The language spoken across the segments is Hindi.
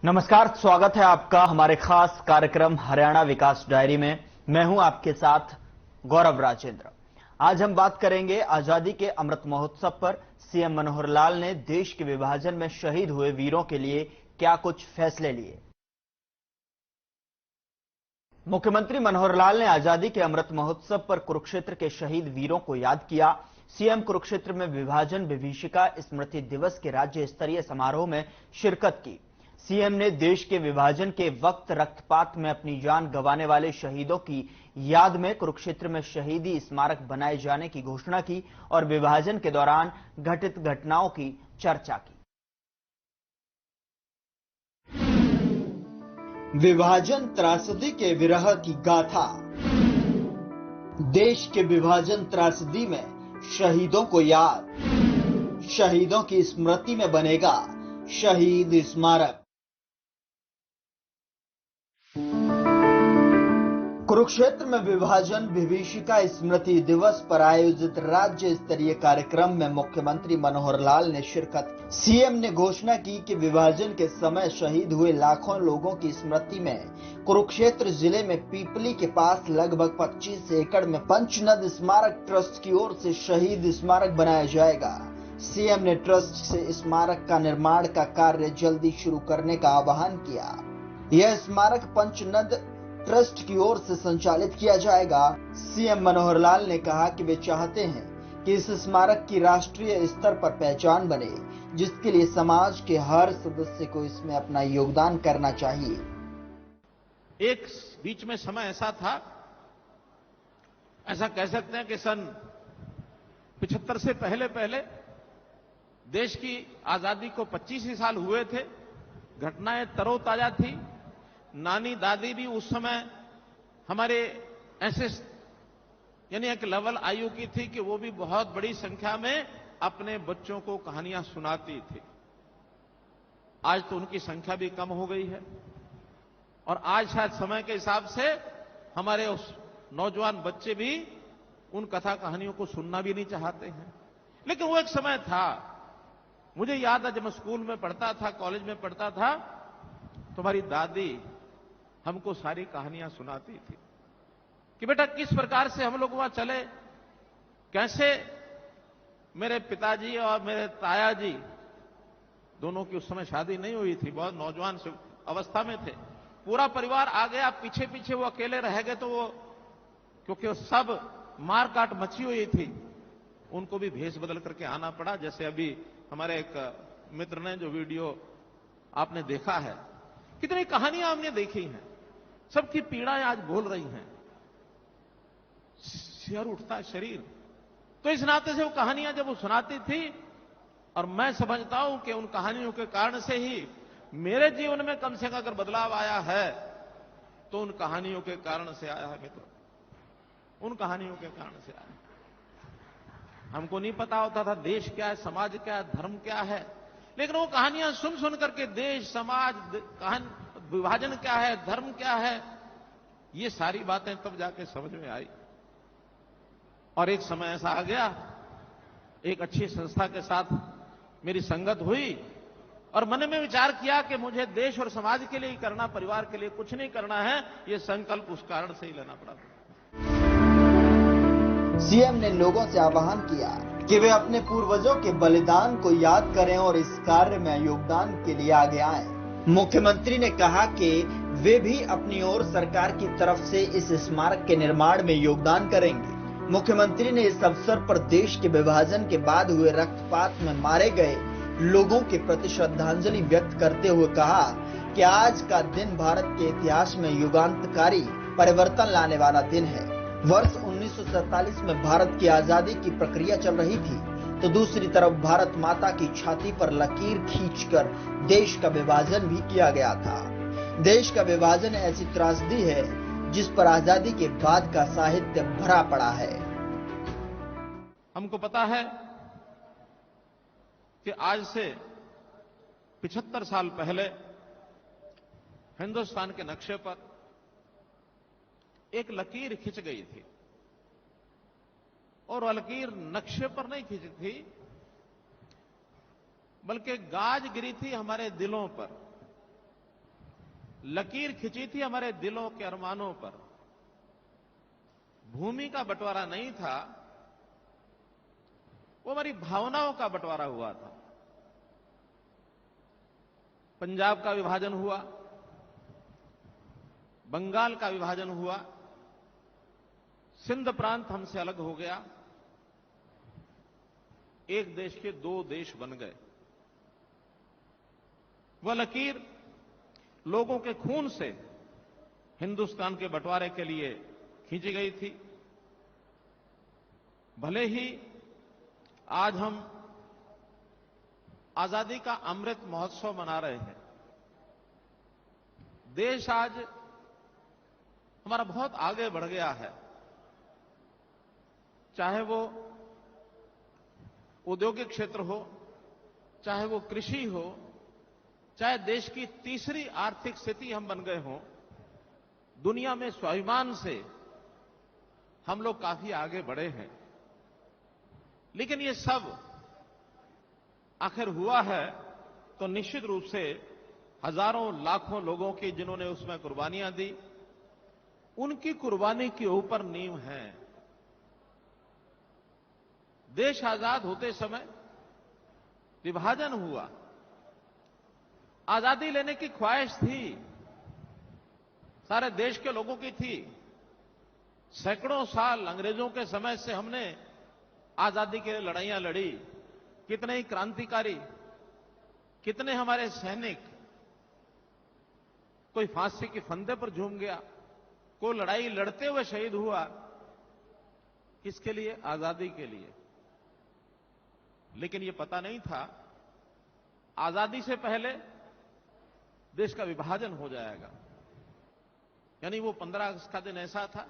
नमस्कार, स्वागत है आपका हमारे खास कार्यक्रम हरियाणा विकास डायरी में। मैं हूं आपके साथ गौरव राजेंद्र। आज हम बात करेंगे आजादी के अमृत महोत्सव पर सीएम मनोहर लाल ने देश के विभाजन में शहीद हुए वीरों के लिए क्या कुछ फैसले लिए। मुख्यमंत्री मनोहर लाल ने आजादी के अमृत महोत्सव पर कुरुक्षेत्र के शहीद वीरों को याद किया। सीएम कुरुक्षेत्र में विभाजन विभीषिका स्मृति दिवस के राज्य स्तरीय समारोह में शिरकत की। सीएम ने देश के विभाजन के वक्त रक्तपात में अपनी जान गंवाने वाले शहीदों की याद में कुरुक्षेत्र में शहीदी स्मारक बनाए जाने की घोषणा की और विभाजन के दौरान घटित घटनाओं की चर्चा की। विभाजन त्रासदी के विरह की गाथा। देश के विभाजन त्रासदी में शहीदों को याद, शहीदों की स्मृति में बनेगा शहीद स्मारक। कुरुक्षेत्र में विभाजन विभीषिका स्मृति दिवस पर आयोजित राज्य स्तरीय कार्यक्रम में मुख्यमंत्री मनोहर लाल ने शिरकत की। सीएम ने घोषणा की कि विभाजन के समय शहीद हुए लाखों लोगों की स्मृति में कुरुक्षेत्र जिले में पीपली के पास लगभग 25 एकड़ में पंचनद स्मारक ट्रस्ट की ओर से शहीद स्मारक बनाया जाएगा। सीएम ने ट्रस्ट से स्मारक का निर्माण का कार्य जल्दी शुरू करने का आह्वान किया। यह स्मारक पंचनद ट्रस्ट की ओर से संचालित किया जाएगा। सीएम मनोहर लाल ने कहा कि वे चाहते हैं कि इस स्मारक की राष्ट्रीय स्तर पर पहचान बने, जिसके लिए समाज के हर सदस्य को इसमें अपना योगदान करना चाहिए। एक बीच में समय ऐसा था, ऐसा कह सकते हैं कि सन 75 से पहले देश की आजादी को 25 ही साल हुए थे। घटनाएं तरोताजा थी। नानी दादी भी उस समय हमारे ऐसे यानी एक लेवल आयु की थी कि वो भी बहुत बड़ी संख्या में अपने बच्चों को कहानियां सुनाती थी। आज तो उनकी संख्या भी कम हो गई है और आज शायद समय के हिसाब से हमारे उस नौजवान बच्चे भी उन कथा कहानियों को सुनना भी नहीं चाहते हैं। लेकिन वो एक समय था, मुझे याद है जब मैं स्कूल में पढ़ता था, कॉलेज में पढ़ता था, तुम्हारी दादी हमको सारी कहानियां सुनाती थी कि बेटा किस प्रकार से हम लोग वहां चले, कैसे मेरे पिताजी और मेरे ताया जी दोनों की उस समय शादी नहीं हुई थी, बहुत नौजवान अवस्था में थे। पूरा परिवार आ गया, पीछे पीछे वो अकेले रह गए, तो वो क्योंकि वो सब मार काट मची हुई थी, उनको भी भेष बदल करके आना पड़ा। जैसे अभी हमारे एक मित्र ने जो वीडियो आपने देखा है, कितनी कहानियां हमने देखी हैं, सबकी पीड़ाएं आज बोल रही हैं, सिर उठता है शरीर। तो इस नाते से वो कहानियां जब वो सुनाती थी, और मैं समझता हूं कि उन कहानियों के कारण से ही मेरे जीवन में कम से कम अगर बदलाव आया है तो उन कहानियों के कारण से आया है मित्रों, उन कहानियों के कारण से आया है। हमको नहीं पता होता था देश क्या है, समाज क्या है, धर्म क्या है, लेकिन वो कहानियां सुन सुन करके देश, समाज, विभाजन क्या है, धर्म क्या है, ये सारी बातें तब जाके समझ में आई। और एक समय ऐसा आ गया, एक अच्छी संस्था के साथ मेरी संगत हुई और मन में विचार किया कि मुझे देश और समाज के लिए ही करना, परिवार के लिए कुछ नहीं करना है। ये संकल्प उस कारण से ही लेना पड़ा। सीएम ने लोगों से आह्वान किया कि वे अपने पूर्वजों के बलिदान को याद करें और इस कार्य में योगदान के लिए आगे आएं। मुख्यमंत्री ने कहा कि वे भी अपनी ओर सरकार की तरफ से इस स्मारक के निर्माण में योगदान करेंगे। मुख्यमंत्री ने इस अवसर पर देश के विभाजन के बाद हुए रक्तपात में मारे गए लोगों के प्रति श्रद्धांजलि व्यक्त करते हुए कहा कि आज का दिन भारत के इतिहास में युगांतकारी परिवर्तन लाने वाला दिन है। वर्ष 1947 में भारत की आजादी की प्रक्रिया चल रही थी, तो दूसरी तरफ भारत माता की छाती पर लकीर खींचकर देश का विभाजन भी किया गया था। देश का विभाजन ऐसी त्रासदी है जिस पर आजादी के बाद का साहित्य भरा पड़ा है। हमको पता है कि आज से 75 साल पहले हिंदुस्तान के नक्शे पर एक लकीर खिंच गई थी, और वह लकीर नक्शे पर नहीं खिंची थी, बल्कि गाज गिरी थी हमारे दिलों पर। लकीर खिंची थी हमारे दिलों के अरमानों पर। भूमि का बंटवारा नहीं था, वो हमारी भावनाओं का बंटवारा हुआ था। पंजाब का विभाजन हुआ, बंगाल का विभाजन हुआ, सिंध प्रांत हमसे अलग हो गया, एक देश के दो देश बन गए। वह लकीर लोगों के खून से हिंदुस्तान के बंटवारे के लिए खींची गई थी। भले ही आज हम आजादी का अमृत महोत्सव मना रहे हैं, देश आज हमारा बहुत आगे बढ़ गया है, चाहे वो औद्योगिक क्षेत्र हो, चाहे वो कृषि हो, चाहे देश की तीसरी आर्थिक स्थिति हम बन गए हों, दुनिया में स्वाभिमान से हम लोग काफी आगे बढ़े हैं। लेकिन ये सब आखिर हुआ है तो निश्चित रूप से हजारों लाखों लोगों की जिन्होंने उसमें कुर्बानियां दी, उनकी कुर्बानी के ऊपर नींव है। देश आजाद होते समय विभाजन हुआ, आजादी लेने की ख्वाहिश थी, सारे देश के लोगों की थी। सैकड़ों साल अंग्रेजों के समय से हमने आजादी के लिए लड़ाइयां लड़ी। कितने ही क्रांतिकारी, कितने हमारे सैनिक, कोई फांसी के फंदे पर झूम गया, कोई लड़ाई लड़ते हुए शहीद हुआ। किसके लिए? आजादी के लिए। लेकिन यह पता नहीं था आजादी से पहले देश का विभाजन हो जाएगा। यानी वो 15 अगस्त का दिन ऐसा था,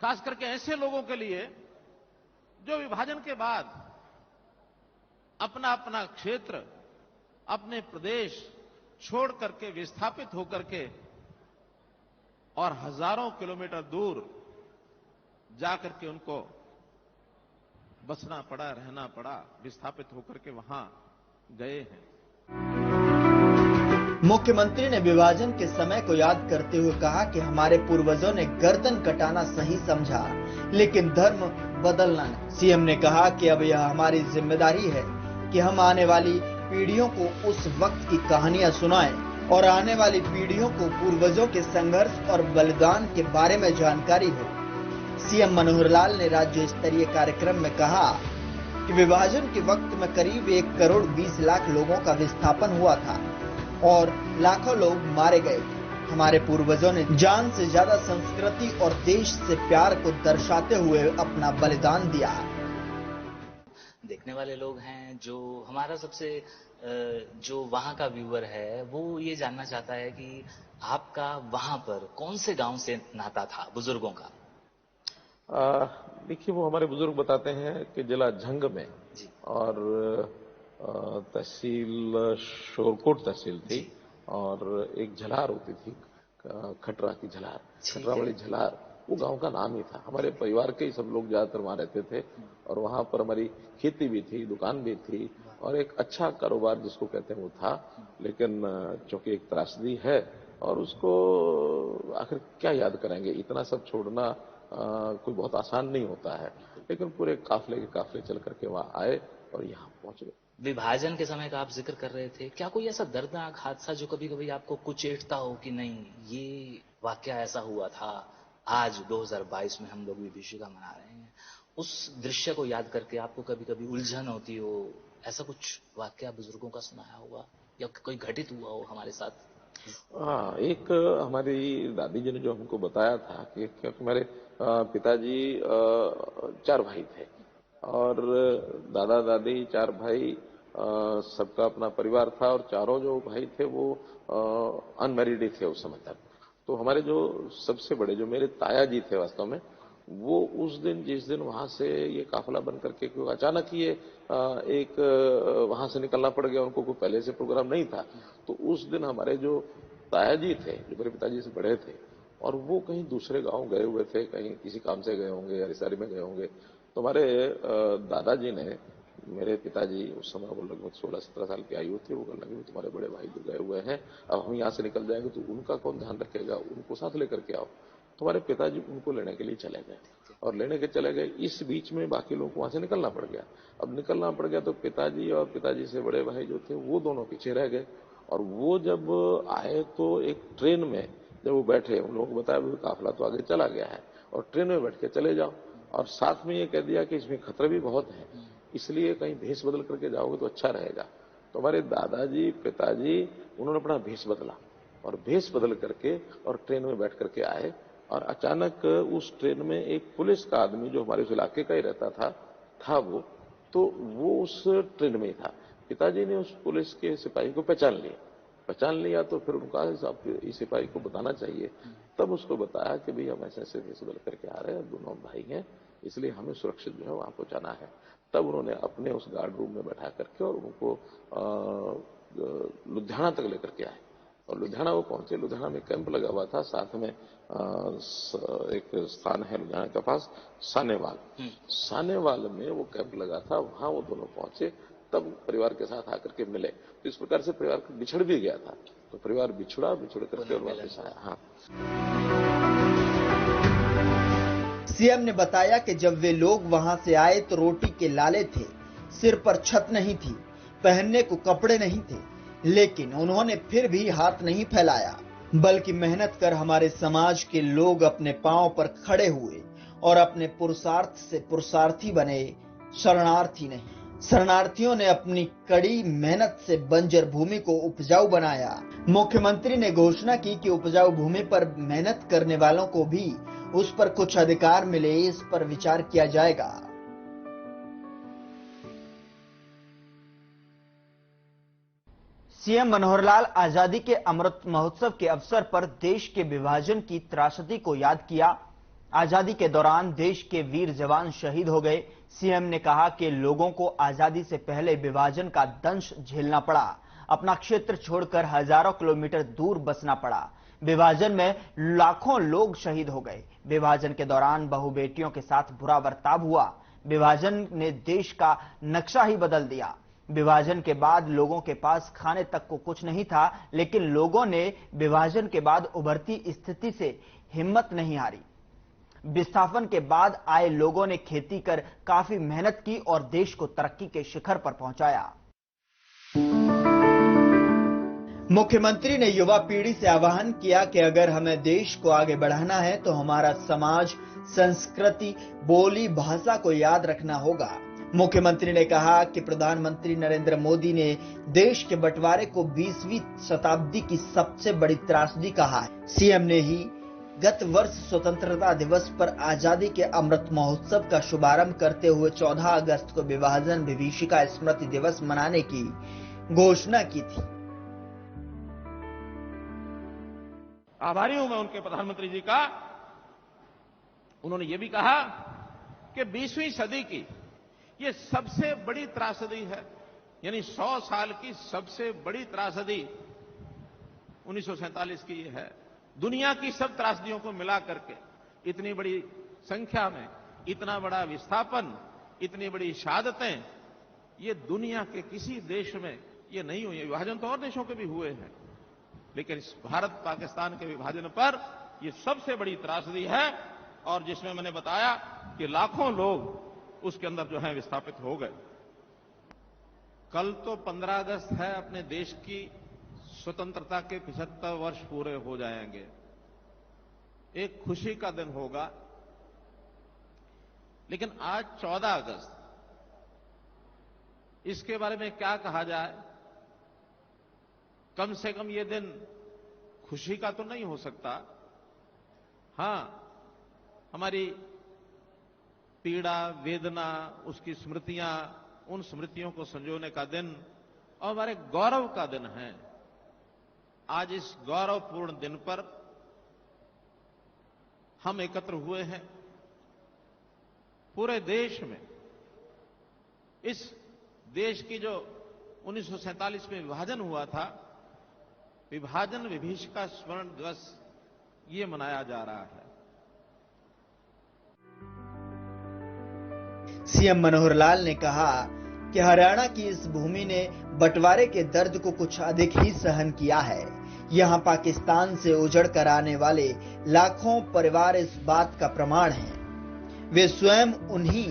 खास करके ऐसे लोगों के लिए जो विभाजन के बाद अपना अपना क्षेत्र, अपने प्रदेश छोड़ करके, विस्थापित होकर के और हजारों किलोमीटर दूर जाकर के उनको बसना पड़ा, रहना पड़ा, विस्थापित होकर के वहां गए हैं। मुख्यमंत्री ने विभाजन के समय को याद करते हुए कहा कि हमारे पूर्वजों ने गर्दन कटाना सही समझा, लेकिन धर्म बदलना नहीं। सीएम ने कहा कि अब यह हमारी जिम्मेदारी है कि हम आने वाली पीढ़ियों को उस वक्त की कहानियां सुनाएं और आने वाली पीढ़ियों को पूर्वजों के संघर्ष और बलिदान के बारे में जानकारी हो। सीएम मनोहर लाल ने राज्य स्तरीय कार्यक्रम में कहा कि विभाजन के वक्त में करीब 1 करोड़ 20 लाख लोगों का विस्थापन हुआ था और लाखों लोग मारे गए थे। हमारे पूर्वजों ने जान से ज्यादा संस्कृति और देश से प्यार को दर्शाते हुए अपना बलिदान दिया। देखने वाले लोग हैं, जो हमारा सबसे जो वहां का व्यूअर है, वो ये जानना चाहता है कि आपका वहां पर कौन से गांव से नाता था बुजुर्गों का? देखिए, वो हमारे बुजुर्ग बताते हैं कि जिला झंग में और तहसील शोरकोट तहसील थी और एक झलार होती थी, खटरा की झलार, खटरा वाली झलार, वो गांव का नाम ही था। हमारे परिवार के ही सब लोग ज्यादातर वहां रहते थे और वहां पर हमारी खेती भी थी, दुकान भी थी और एक अच्छा कारोबार जिसको कहते हैं वो था। लेकिन चूंकि एक त्रासदी है और उसको आखिर क्या याद करेंगे, इतना सब छोड़ना कोई बहुत आसान नहीं होता है। लेकिन पूरे काफले के काफले चल करके वहां आए और यहाँ पहुंच गए। विभाजन के समय का आप जिक्र कर रहे थे, क्या कोई ऐसा दर्दनाक हादसा जो कभी कभी आपको कुचेठता हो कि नहीं, ये वाकया ऐसा हुआ था, आज 2022 में हम लोग विभीषिका मना रहे हैं, उस दृश्य को याद करके आपको कभी कभी उलझन होती हो? ऐसा कुछ वाकया बुजुर्गों का सुनाया होगा या कोई घटित हुआ हो हमारे साथ? हाँ, एक हमारी दादी जी ने जो हमको बताया था कि क्योंकि हमारे पिताजी 4 भाई थे और दादा दादी 4 भाई, सबका अपना परिवार था और चारों जो भाई थे वो अनमैरिड ही थे उस समय तक। तो हमारे जो सबसे बड़े, जो मेरे ताया जी थे वास्तव में, वो उस दिन, जिस दिन वहां से ये काफिला बन करके, क्योंकि अचानक ही ये एक वहां से निकलना पड़ गया, उनको कोई पहले से प्रोग्राम नहीं था। तो उस दिन हमारे जो ताया जी थे, जो मेरे पिताजी से बड़े थे, और वो कहीं दूसरे गांव गए हुए थे, कहीं किसी काम से गए होंगे या रिश्तेदारी में गए होंगे। तो हमारे दादाजी ने मेरे पिताजी उस समय वो लगभग 16-17 साल की आयु थी। वो कहने लगे तुम्हारे बड़े भाई जो गए हुए हैं, अब हम यहाँ से निकल जाएंगे तो उनका कौन ध्यान रखेगा, उनको साथ लेकर के आओ। तुम्हारे पिताजी उनको लेने के लिए चले गए और लेने के चले गए। इस बीच में बाकी लोगों को वहां से निकलना पड़ गया। अब निकलना पड़ गया तो पिताजी और पिताजी से बड़े भाई जो थे वो दोनों पीछे रह गए। और वो जब आए तो एक ट्रेन में जब वो बैठे, उन लोगों को बताया भाई काफिला तो आगे चला गया है और ट्रेन में बैठ के चले जाओ, और साथ में ये कह दिया कि इसमें खतरे भी बहुत है, इसलिए कहीं भेष बदल करके जाओगे तो अच्छा रहेगा। तो हमारे दादाजी पिताजी उन्होंने अपना भेष बदला और भेष बदल करके और ट्रेन में बैठ करके आए। और अचानक उस ट्रेन में एक पुलिस का आदमी जो हमारे उस इलाके का ही रहता था वो, तो वो उस ट्रेन में ही था। पिताजी ने उस पुलिस के सिपाही को पहचान लिया तो फिर उनका इस सिपाही को बताना चाहिए। तब उसको बताया कि भाई हम ऐसे भेष बदल करके आ रहे हैं, दोनों भाई हैं, इसलिए हमें सुरक्षित जो है वहां पहुंचाना है। तब उन्होंने अपने उस गार्ड रूम में बैठा करके और उनको लुधियाना तक लेकर के आए। और लुधियाना वो पहुंचे, लुधियाना में कैंप लगा हुआ था, साथ में एक स्थान है लुधियाना के पास सानेवाल में वो कैंप लगा था, वहां वो दोनों पहुंचे। तब परिवार के साथ आकर के मिले। तो इस प्रकार से परिवार बिछड़ भी गया था, तो परिवार बिछड़ करके और वापस आया। हाँ। सीएम ने बताया कि जब वे लोग वहां से आए तो रोटी के लाले थे, सिर पर छत नहीं थी, पहनने को कपड़े नहीं थे, लेकिन उन्होंने फिर भी हाथ नहीं फैलाया, बल्कि मेहनत कर हमारे समाज के लोग अपने पांव पर खड़े हुए और अपने पुरुषार्थ से पुरुषार्थी बने, शरणार्थी नहीं। शरणार्थियों ने अपनी कड़ी मेहनत से बंजर भूमि को उपजाऊ बनाया। मुख्यमंत्री ने घोषणा की कि उपजाऊ भूमि पर मेहनत करने वालों को भी उस पर कुछ अधिकार मिले, इस पर विचार किया जाएगा। सीएम मनोहर लाल आजादी के अमृत महोत्सव के अवसर पर देश के विभाजन की त्रासदी को याद किया। आजादी के दौरान देश के वीर जवान शहीद हो गए। सीएम ने कहा कि लोगों को आजादी से पहले विभाजन का दंश झेलना पड़ा, अपना क्षेत्र छोड़कर हजारों किलोमीटर दूर बसना पड़ा। विभाजन में लाखों लोग शहीद हो गए। विभाजन के दौरान बहु बेटियों के साथ बुरा बर्ताव हुआ। विभाजन ने देश का नक्शा ही बदल दिया। विभाजन के बाद लोगों के पास खाने तक को कुछ नहीं था, लेकिन लोगों ने विभाजन के बाद उभरती स्थिति से हिम्मत नहीं हारी। विस्थापन के बाद आए लोगों ने खेती कर काफी मेहनत की और देश को तरक्की के शिखर पर पहुंचाया। मुख्यमंत्री ने युवा पीढ़ी से आह्वान किया कि अगर हमें देश को आगे बढ़ाना है तो हमारा समाज, संस्कृति, बोली, भाषा को याद रखना होगा। मुख्यमंत्री ने कहा कि प्रधानमंत्री नरेंद्र मोदी ने देश के बंटवारे को 20वीं शताब्दी की सबसे बड़ी त्रासदी कहा है। सीएम ने ही गत वर्ष स्वतंत्रता दिवस पर आजादी के अमृत महोत्सव का शुभारंभ करते हुए 14 अगस्त को विभाजन विभीषिका स्मृति दिवस मनाने की घोषणा की थी। आभारी हूं मैं उनके प्रधानमंत्री जी का। उन्होंने ये भी कहा कि 20वीं सदी की ये सबसे बड़ी त्रासदी है, यानी 100 साल की सबसे बड़ी त्रासदी 1947 की है। दुनिया की सब त्रासदियों को मिला करके इतनी बड़ी संख्या में इतना बड़ा विस्थापन, इतनी बड़ी शहादतें, ये दुनिया के किसी देश में ये नहीं हुई है। विभाजन तो और देशों के भी हुए हैं, लेकिन इस भारत पाकिस्तान के विभाजन पर ये सबसे बड़ी त्रासदी है, और जिसमें मैंने बताया कि लाखों लोग उसके अंदर जो है विस्थापित हो गए। कल तो 15 अगस्त है, अपने देश की स्वतंत्रता के 75 वर्ष पूरे हो जाएंगे। एक खुशी का दिन होगा, लेकिन आज 14 अगस्त, इसके बारे में क्या कहा जाए। कम से कम ये दिन खुशी का तो नहीं हो सकता। हां, हमारी पीड़ा, वेदना, उसकी स्मृतियां, उन स्मृतियों को संजोने का दिन और हमारे गौरव का दिन है। आज इस गौरवपूर्ण दिन पर हम एकत्र हुए हैं। पूरे देश में इस देश की जो 1947 में विभाजन हुआ था, विभाजन विभीषिका स्मरण दिवस ये मनाया जा रहा है। सीएम मनोहर लाल ने कहा कि हरियाणा की इस भूमि ने बंटवारे के दर्द को कुछ अधिक ही सहन किया है। यहाँ पाकिस्तान से उजड़ कर आने वाले लाखों परिवार इस बात का प्रमाण हैं। वे स्वयं उन्हीं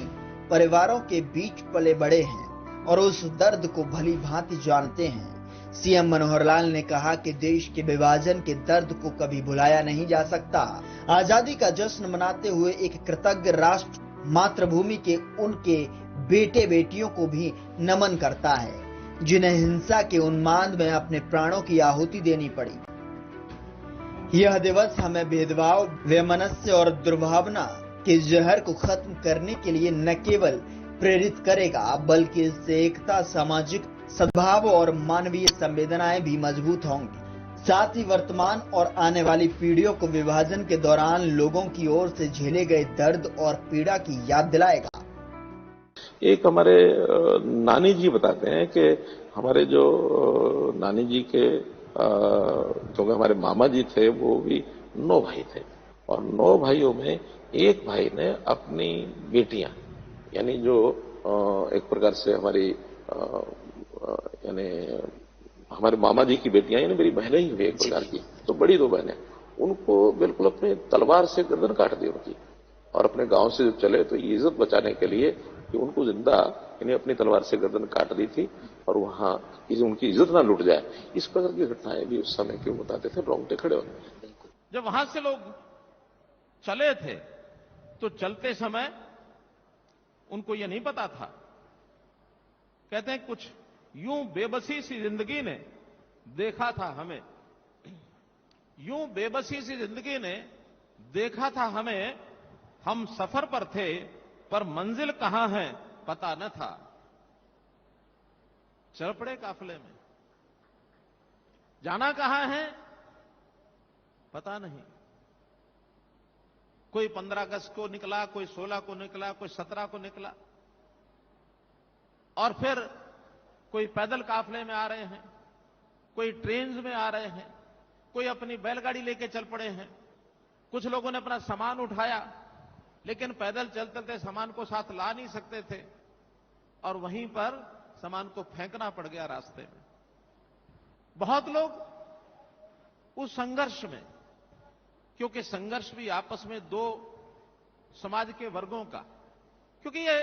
परिवारों के बीच पले बड़े हैं और उस दर्द को भली भांति जानते हैं। सीएम मनोहर लाल ने कहा कि देश के विभाजन के दर्द को कभी भुलाया नहीं जा सकता। आजादी का जश्न मनाते हुए एक कृतज्ञ राष्ट्र मातृभूमि के उनके बेटे बेटियों को भी नमन करता है, जिन्हें हिंसा के उन्माद में अपने प्राणों की आहुति देनी पड़ी। यह दिवस हमें भेदभाव, वैमनस्य और दुर्भावना के जहर को खत्म करने के लिए न केवल प्रेरित करेगा, बल्कि इससे एकता, सामाजिक सद्भाव और मानवीय संवेदनाएं भी मजबूत होंगी। साथ ही वर्तमान और आने वाली पीढ़ियों को विभाजन के दौरान लोगों की ओर से झेले गए दर्द और पीड़ा की याद दिलाएगा। एक हमारे नानी जी बताते हैं कि हमारे जो नानी जी के क्योंकि हमारे मामा जी थे वो भी 9 भाई थे और 9 भाइयों में एक भाई ने अपनी बेटियां यानी जो एक प्रकार से हमारी यानी हमारे मामा जी की बेटियां यानी मेरी बहनें ही हुई एक प्रकार की, तो बड़ी 2 बहनें, उनको बिल्कुल अपने तलवार से गर्दन काट दी उनकी और अपने गांव से जब चले तो ये इज्जत बचाने के लिए कि उनको जिंदा यानी अपनी तलवार से गर्दन काट दी थी और वहां उनकी इज्जत ना लूट जाए, इस प्रकार की घटनाएं भी उस समय क्यों बताते थे, रोंगटे खड़े होने। जब वहां से लोग चले थे तो चलते समय उनको यह नहीं पता था, कहते हैं कुछ यूं बेबसी सी जिंदगी ने देखा था हमें, यूं बेबसी सी जिंदगी ने देखा था हमें, हम सफर पर थे पर मंजिल कहां है पता न था। चल पड़े काफिले में, जाना कहां है पता नहीं। कोई 15 अगस्त को निकला, कोई 16 को निकला, कोई 17 को निकला और फिर कोई पैदल काफिले में आ रहे हैं, कोई ट्रेन में आ रहे हैं, कोई अपनी बैलगाड़ी लेके चल पड़े हैं। कुछ लोगों ने अपना सामान उठाया लेकिन पैदल चलते चलते सामान को साथ ला नहीं सकते थे और वहीं पर सामान को फेंकना पड़ गया रास्ते में। बहुत लोग उस संघर्ष में, क्योंकि संघर्ष भी आपस में 2 समाज के वर्गों का, क्योंकि ये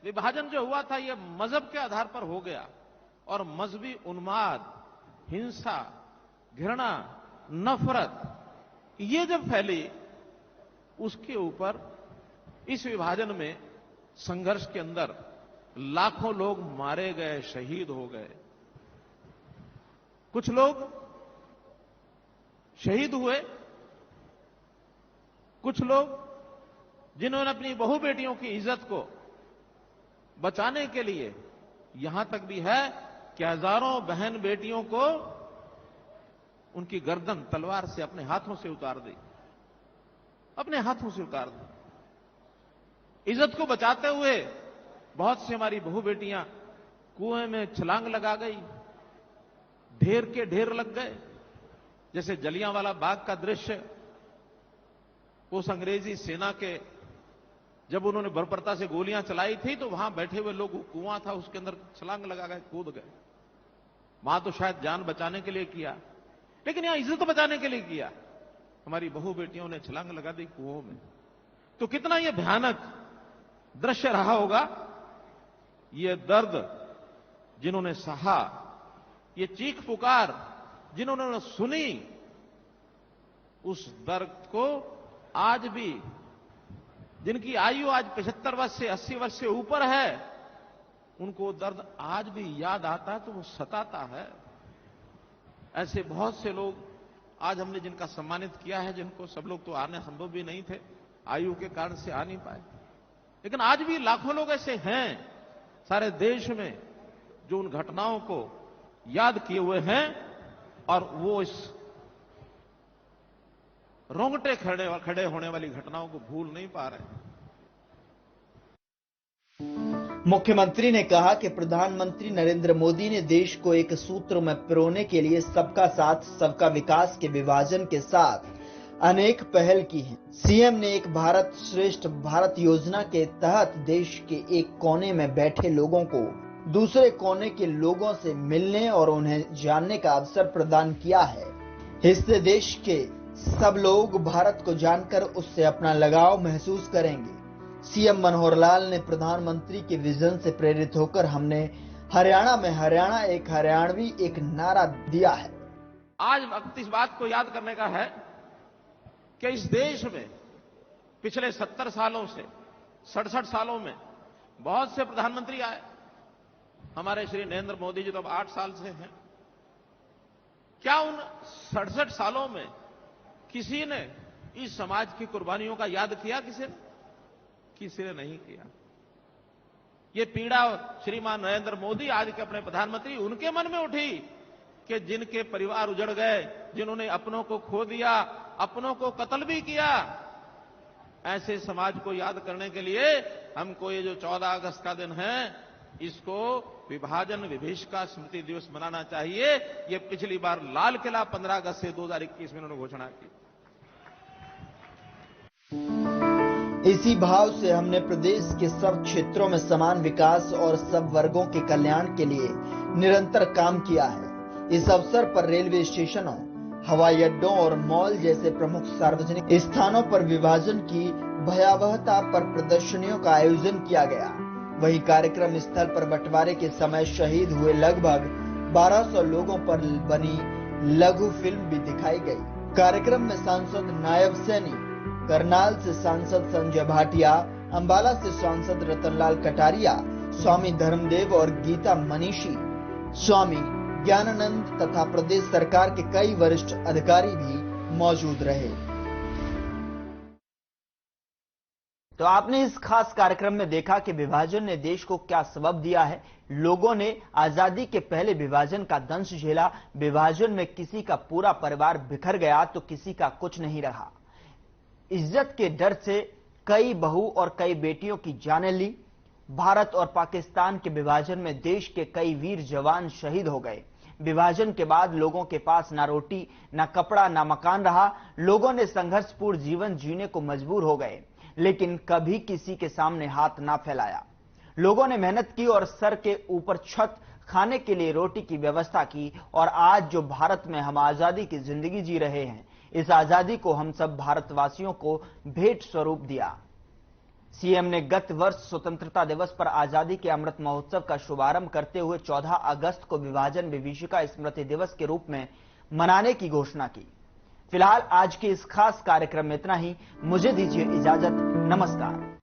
विभाजन जो हुआ था ये मजहब के आधार पर हो गया और मजहबी उन्माद, हिंसा, घृणा, नफरत ये जब फैली उसके ऊपर इस विभाजन में संघर्ष के अंदर लाखों लोग मारे गए, शहीद हो गए। कुछ लोग शहीद हुए, कुछ लोग जिन्होंने अपनी बहू बेटियों की इज्जत को बचाने के लिए, यहां तक भी है कि हजारों बहन बेटियों को उनकी गर्दन तलवार से अपने हाथों से उतार दी, अपने हाथों से उतार दी। इज्जत को बचाते हुए बहुत सी हमारी बहू बेटियां कुएं में छलांग लगा गई, ढेर के ढेर लग गए। जैसे जलियांवाला बाग का दृश्य, उस अंग्रेजी सेना के जब उन्होंने बर्बरता से गोलियां चलाई थी तो वहां बैठे हुए लोग, कुआं था उसके अंदर छलांग लगा गए, कूद गए। वहां तो शायद जान बचाने के लिए किया, लेकिन यहां इज्जत बचाने के लिए किया। हमारी बहू बेटियों ने छलांग लगा दी कुओं में। तो कितना यह भयानक दृश्य रहा होगा। ये दर्द जिन्होंने सहा, ये चीख पुकार जिन्होंने सुनी, उस दर्द को आज भी, जिनकी आयु आज 75 वर्ष से 80 वर्ष से ऊपर है, उनको दर्द आज भी याद आता है तो वो सताता है। ऐसे बहुत से लोग आज हमने जिनका सम्मानित किया है, जिनको सब लोग तो आने संभव भी नहीं थे, आयु के कारण से आ नहीं पाए, लेकिन आज भी लाखों लोग ऐसे हैं सारे देश में जो उन घटनाओं को याद किए हुए हैं और वो इस रोंगटे खड़े होने वाली घटनाओं को भूल नहीं पा रहे। मुख्यमंत्री ने कहा कि प्रधानमंत्री नरेंद्र मोदी ने देश को एक सूत्र में पिरोने के लिए सबका साथ सबका विकास के विभाजन के साथ अनेक पहल की हैं। सीएम ने एक भारत श्रेष्ठ भारत योजना के तहत देश के एक कोने में बैठे लोगों को दूसरे कोने के लोगों से मिलने और उन्हें जानने का अवसर प्रदान किया है। इससे देश के सब लोग भारत को जानकर उससे अपना लगाव महसूस करेंगे। सीएम मनोहर लाल ने प्रधानमंत्री के विजन से प्रेरित होकर हमने हरियाणा में हरियाणा एक हरियाणवी एक नारा दिया है। आज वक्त इस बात को याद करने का है कि इस देश में पिछले 70 सालों से 67 सालों में बहुत से प्रधानमंत्री आए। हमारे श्री नरेंद्र मोदी जी तो अब 8 साल से हैं। क्या उन 67 सालों में किसी ने इस समाज की कुर्बानियों का याद किया? किसी ने नहीं किया। ये पीड़ा श्रीमान नरेंद्र मोदी आज के अपने प्रधानमंत्री उनके मन में उठी कि जिनके परिवार उजड़ गए, जिन्होंने अपनों को खो दिया, अपनों को कत्ल भी किया, ऐसे समाज को याद करने के लिए हमको ये जो 14 अगस्त का दिन है, इसको विभाजन विभीषिका स्मृति दिवस मनाना चाहिए। ये पिछली बार लाल किला 15 अगस्त से 2021 में उन्होंने घोषणा की। इसी भाव से हमने प्रदेश के सब क्षेत्रों में समान विकास और सब वर्गों के कल्याण के लिए निरंतर काम किया है। इस अवसर पर रेलवे स्टेशनों, हवाई अड्डों और मॉल जैसे प्रमुख सार्वजनिक स्थानों पर विभाजन की भयावहता पर प्रदर्शनियों का आयोजन किया गया। वहीं कार्यक्रम स्थल पर बंटवारे के समय शहीद हुए लगभग 1200 लोगों पर बनी लघु फिल्म भी दिखाई गई। कार्यक्रम में सांसद नायब सैनी, करनाल से सांसद संजय भाटिया, अंबाला से सांसद रतनलाल कटारिया, स्वामी धर्मदेव और गीता मनीषी, स्वामी ज्ञानानंद तथा प्रदेश सरकार के कई वरिष्ठ अधिकारी भी मौजूद रहे। तो आपने इस खास कार्यक्रम में देखा कि विभाजन ने देश को क्या सबब दिया है। लोगों ने आजादी के पहले विभाजन का दंश झेला। विभाजन में किसी का पूरा परिवार बिखर गया तो किसी का कुछ नहीं रहा। इज्जत के डर से कई बहू और कई बेटियों की जानें ली। भारत और पाकिस्तान के विभाजन में देश के कई वीर जवान शहीद हो गए। विभाजन के बाद लोगों के पास ना रोटी, ना कपड़ा, ना मकान रहा। लोगों ने संघर्षपूर्ण जीवन जीने को मजबूर हो गए, लेकिन कभी किसी के सामने हाथ ना फैलाया। लोगों ने मेहनत की और सर के ऊपर छत, खाने के लिए रोटी की व्यवस्था की। और आज जो भारत में हम आजादी की जिंदगी जी रहे हैं, इस आजादी को हम सब भारतवासियों को भेंट स्वरूप दिया। सीएम ने गत वर्ष स्वतंत्रता दिवस पर आजादी के अमृत महोत्सव का शुभारंभ करते हुए 14 अगस्त को विभाजन विभीषिका स्मृति दिवस के रूप में मनाने की घोषणा की। फिलहाल आज के इस खास कार्यक्रम में इतना ही। मुझे दीजिए इजाजत। नमस्कार।